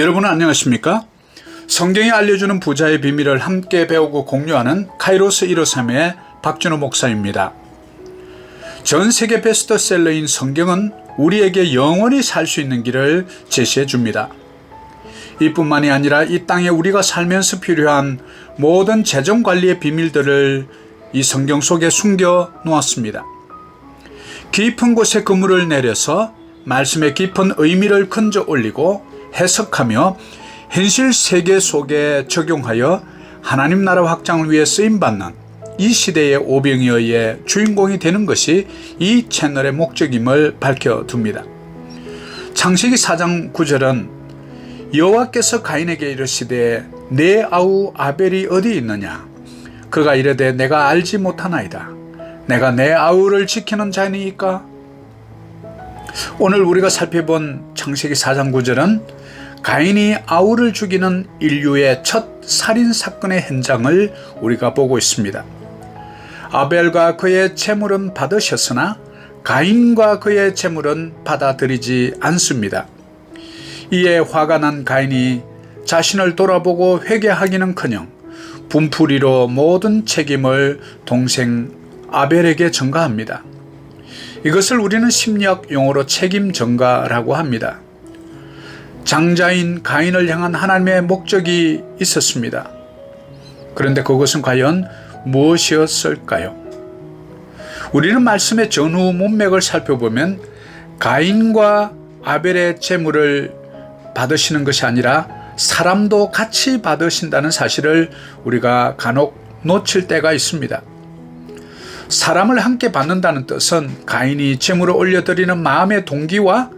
여러분은 안녕하십니까? 성경이 알려주는 부자의 비밀을 함께 배우고 공유하는 카이로스 153의 박준호 목사입니다. 전 세계 베스트셀러인 성경은 우리에게 영원히 살 수 있는 길을 제시해 줍니다. 이뿐만이 아니라 이 땅에 우리가 살면서 필요한 모든 재정관리의 비밀들을 이 성경 속에 숨겨 놓았습니다. 깊은 곳에 그물을 내려서 말씀의 깊은 의미를 건져 올리고 해석하며 현실 세계 속에 적용하여 하나님 나라 확장을 위해 쓰임받는 이 시대의 오병이어의 주인공이 되는 것이 이 채널의 목적임을 밝혀둡니다. 창세기 4장 9절은 여호와께서 가인에게 이르시되 내 아우 아벨이 어디 있느냐? 그가 이르되 내가 알지 못하나이다. 내가 내 아우를 지키는 자니이까? 오늘 우리가 살펴본 창세기 4장 9절은 가인이 아우를 죽이는 인류의 첫 살인사건의 현장을 우리가 보고 있습니다. 아벨과 그의 제물은 받으셨으나 가인과 그의 제물은 받아들이지 않습니다. 이에 화가 난 가인이 자신을 돌아보고 회개하기는커녕 분풀이로 모든 책임을 동생 아벨에게 전가합니다. 이것을 우리는 심리학 용어로 책임 전가라고 합니다. 장자인 가인을 향한 하나님의 목적이 있었습니다. 그런데 그것은 과연 무엇이었을까요? 우리는 말씀의 전후 문맥을 살펴보면 가인과 아벨의 제물을 받으시는 것이 아니라 사람도 같이 받으신다는 사실을 우리가 간혹 놓칠 때가 있습니다. 사람을 함께 받는다는 뜻은 가인이 제물을 올려드리는 마음의 동기와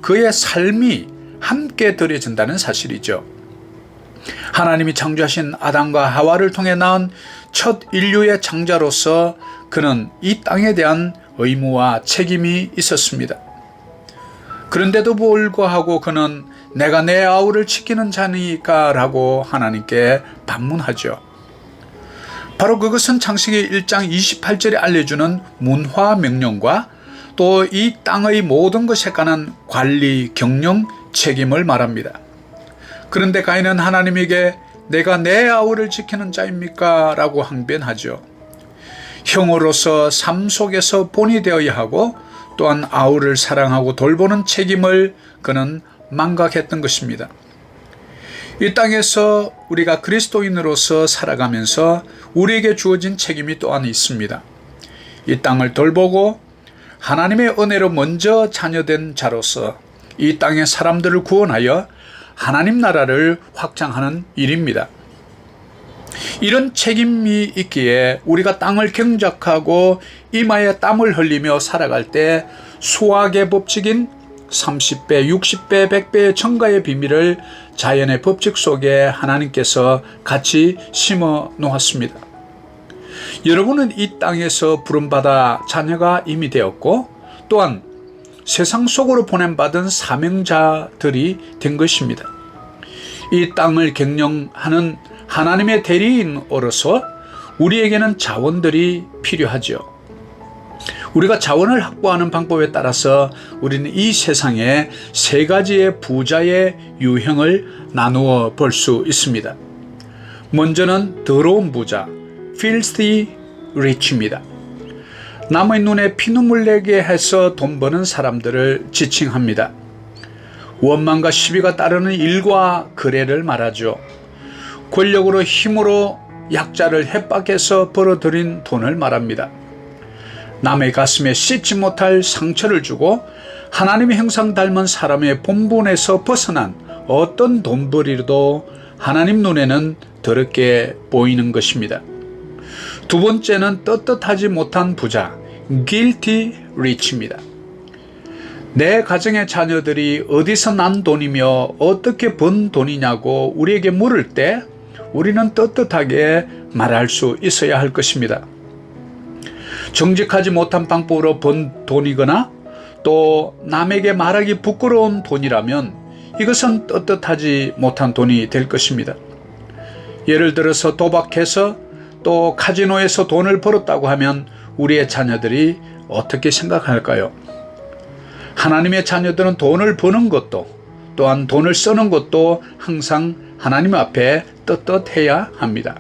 그의 삶이 함께 드려진다는 사실이죠. 하나님이 창조하신 아담과 하와를 통해 낳은 첫 인류의 창자로서 그는 이 땅에 대한 의무와 책임이 있었습니다. 그런데도 불구하고 그는 내가 내 아우를 지키는 자니까 라고 하나님께 반문하죠. 바로 그것은 창세기 1장 28절에 알려주는 문화 명령과 또 이 땅의 모든 것에 관한 관리, 경영, 책임을 말합니다. 그런데 가인은 하나님에게 내가 내 아우를 지키는 자입니까? 라고 항변하죠. 형으로서 삶 속에서 본이 되어야 하고 또한 아우를 사랑하고 돌보는 책임을 그는 망각했던 것입니다. 이 땅에서 우리가 그리스도인으로서 살아가면서 우리에게 주어진 책임이 또한 있습니다. 이 땅을 돌보고 하나님의 은혜로 먼저 자녀된 자로서 이 땅의 사람들을 구원하여 하나님 나라를 확장하는 일입니다. 이런 책임이 있기에 우리가 땅을 경작하고 이마에 땀을 흘리며 살아갈 때 수학의 법칙인 30배, 60배, 100배의 증가의 비밀을 자연의 법칙 속에 하나님께서 같이 심어 놓았습니다. 여러분은 이 땅에서 부름받아 자녀가 이미 되었고 또한 세상 속으로 보냄받은 사명자들이 된 것입니다. 이 땅을 경영하는 하나님의 대리인으로서 우리에게는 자원들이 필요하죠. 우리가 자원을 확보하는 방법에 따라서 우리는 이 세상에 세 가지의 부자의 유형을 나누어 볼 수 있습니다. 먼저는 더러운 부자, filthy rich입니다. 남의 눈에 피눈물 내게 해서 돈 버는 사람들을 지칭합니다. 원망과 시비가 따르는 일과 거래를 말하죠. 권력으로 힘으로 약자를 협박해서 벌어들인 돈을 말합니다. 남의 가슴에 씻지 못할 상처를 주고 하나님의 형상 닮은 사람의 본분에서 벗어난 어떤 돈벌이도 하나님 눈에는 더럽게 보이는 것입니다. 두 번째는 떳떳하지 못한 부자, guilty rich입니다. 내 가정의 자녀들이 어디서 난 돈이며 어떻게 번 돈이냐고 우리에게 물을 때 우리는 떳떳하게 말할 수 있어야 할 것입니다. 정직하지 못한 방법으로 번 돈이거나 또 남에게 말하기 부끄러운 돈이라면 이것은 떳떳하지 못한 돈이 될 것입니다. 예를 들어서 도박해서 또 카지노에서 돈을 벌었다고 하면 우리의 자녀들이 어떻게 생각할까요? 하나님의 자녀들은 돈을 버는 것도 또한 돈을 쓰는 것도 항상 하나님 앞에 떳떳해야 합니다.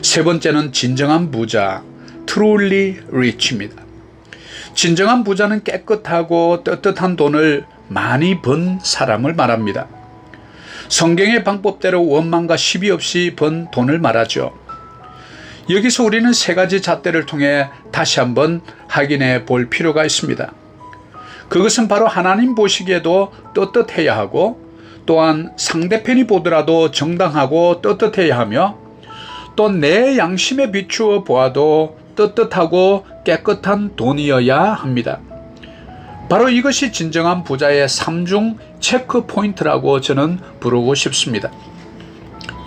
세 번째는 진정한 부자, truly rich입니다. 진정한 부자는 깨끗하고 떳떳한 돈을 많이 번 사람을 말합니다. 성경의 방법대로 원망과 시비 없이 번 돈을 말하죠. 여기서 우리는 세 가지 잣대를 통해 다시 한번 확인해 볼 필요가 있습니다. 그것은 바로 하나님 보시기에도 떳떳해야 하고, 또한 상대편이 보더라도 정당하고 떳떳해야 하며, 또 내 양심에 비추어 보아도 떳떳하고 깨끗한 돈이어야 합니다. 바로 이것이 진정한 부자의 3중 체크 포인트라고 저는 부르고 싶습니다.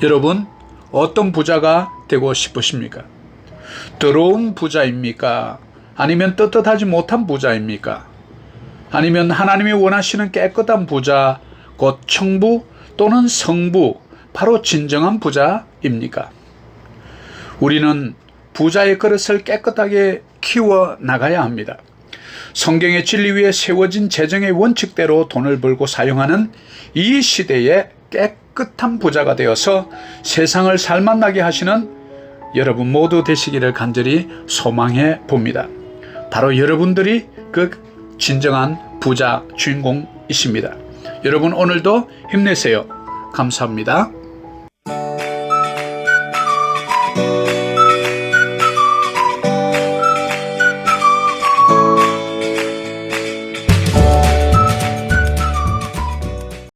여러분, 어떤 부자가 되고 싶으십니까? 더러운 부자입니까? 아니면 떳떳하지 못한 부자입니까? 아니면 하나님이 원하시는 깨끗한 부자, 곧 청부 또는 성부, 바로 진정한 부자입니까? 우리는 부자의 그릇을 깨끗하게 키워 나가야 합니다. 성경의 진리 위에 세워진 재정의 원칙대로 돈을 벌고 사용하는 이 시대에 깨끗한 부자가 되어서 세상을 살맛나게 하시는 여러분 모두 되시기를 간절히 소망해 봅니다. 바로 여러분들이 그 진정한 부자 주인공이십니다. 여러분 오늘도 힘내세요. 감사합니다.